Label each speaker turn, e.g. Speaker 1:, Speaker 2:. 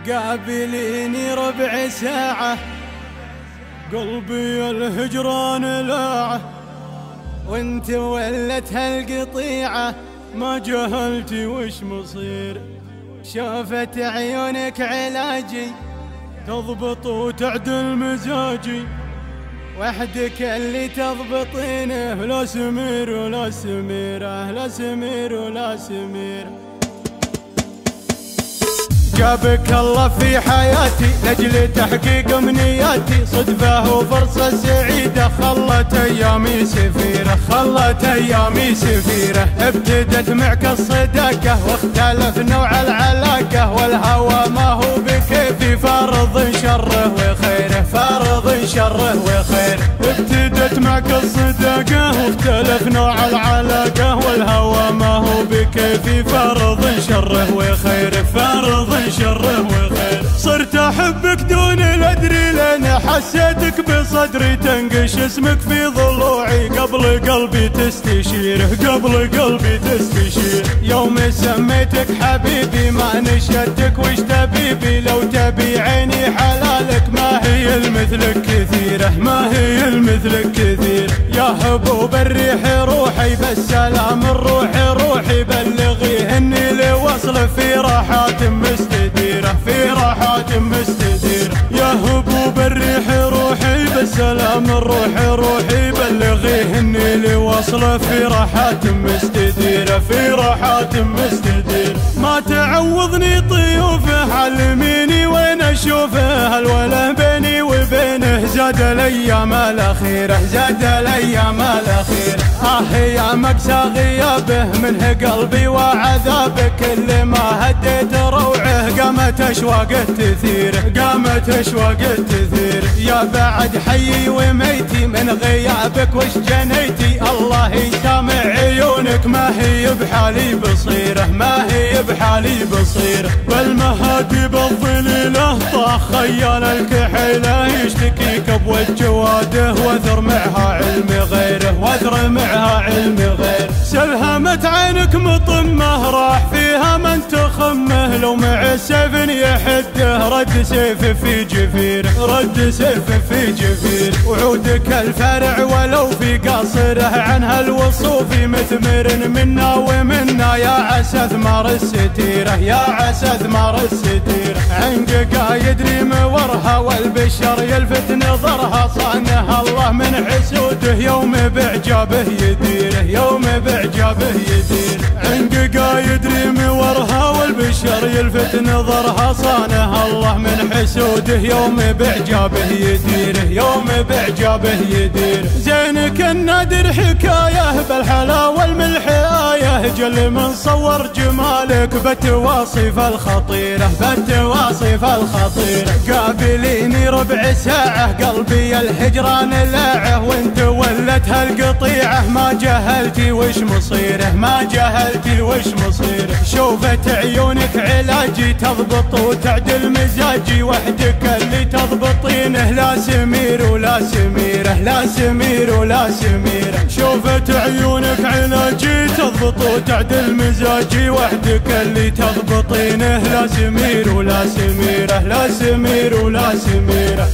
Speaker 1: قابليني ربع ساعة قلبي الهجران لاعه، وانت ولت هالقطيعة ما جهلتي وش مصير. شافت عيونك علاجي تضبط وتعدل مزاجي، وحدك اللي تضبطينه لا سمير ولا سميرة، لا سمير ولا سميرة. جابك الله في حياتي لأجل تحقيق امنياتي، صدفة وفرصة سعيدة خلت ايامي سفيرة، خلت ايامي سفيرة. ابتدت معك الصداقة واختلف نوع العلاقة، والهوى ما هو بكيفي فارض شره وخيره، فارض شره وخيره. ابتدت معك الصداقة واختلف نوع العلاقة، والهوى ما هو بكيفي فارض شره وخيره، فارض شره وخير. صرت احبك دون الادري لين حسيتك بصدري، تنقش اسمك في ضلوعي قبل قلبي تستشيره، قبل قلبي تستشير. يوم سميتك حبيبي ما نشدتك وش تبيبي، لو تبي عيني حلالك ما هي المثلك كثيرة، ما هي المثلك كثير. يا هبوب الريح روحي بالسلام الروح روحي، بلغيه اني لوصل في راحات مستديرة، في راحات مستديرة. يا هبوب الريح روحي بالسلام الروح روحي، بلغيه اني لوصل في راحات مستديرة، في راحات مستديرة. ما تعوضني طيوفه علميني وين اشوفه، الوله بيني وبينه زاد الايام الاخيره، زاد الايام الاخيره. يا مكسى غيابه منه قلبي وعذابه، كل ما هديت روعه قامت اشواقه تثير، قامت اشواقه تثير. يا بعد حيي وميتي من غيابك وش جنيتي، الله يسامع عيونك ما هي بحالي بصيره، ما هي بحالي بصيره. والمهادي بالظليله طاح خيال الكحيله، يشتكيك بوجه واده واثر معها علم غيره، واثر معها علم غير. سلهمت عينك مطمه راح فيها من تخمه، لو مع السيف يحده رد سيف في جفير، رد سيف في جفير. وعودك الفرع ولو في قصره عن هالوصوف مثمر منا ومنا، يا عسى ثمار الستيره، يا عسى ثمار الستيره. عنقك يدري مورها والبشر يلفت نظرها، صانها الله من حسوده يوم باعجابه يديره، يوم باعجابه يدير. عنقك يدري مورها والبشر يلفت نظرها، صانها الله من حسوده يوم باعجابه يديره، يوم باعجابه يدير. زينك النادر حكايه بالحلا والملح آيه، جل من صور جمالك بالتواصف الخطيره، بالتواصف الخطيره. قابليني ربع ساعه قلبي الهجران لاعه، وانت ولت هالقطيعه ما جهلتي وش مصيره، ما جهلتي وش مصيره. شوفت عيونك علاجي تضبط وتعدل مزاجي، وحدك اللي تضبطينه لا سمير ولا سميره، لا سمير ولا سميره. شوفت عيونك علاجي تضبط وتعدل مزاجي، وحدك اللي تضبطينه لا سمير ولا سميره، لا سمير ولا سميره.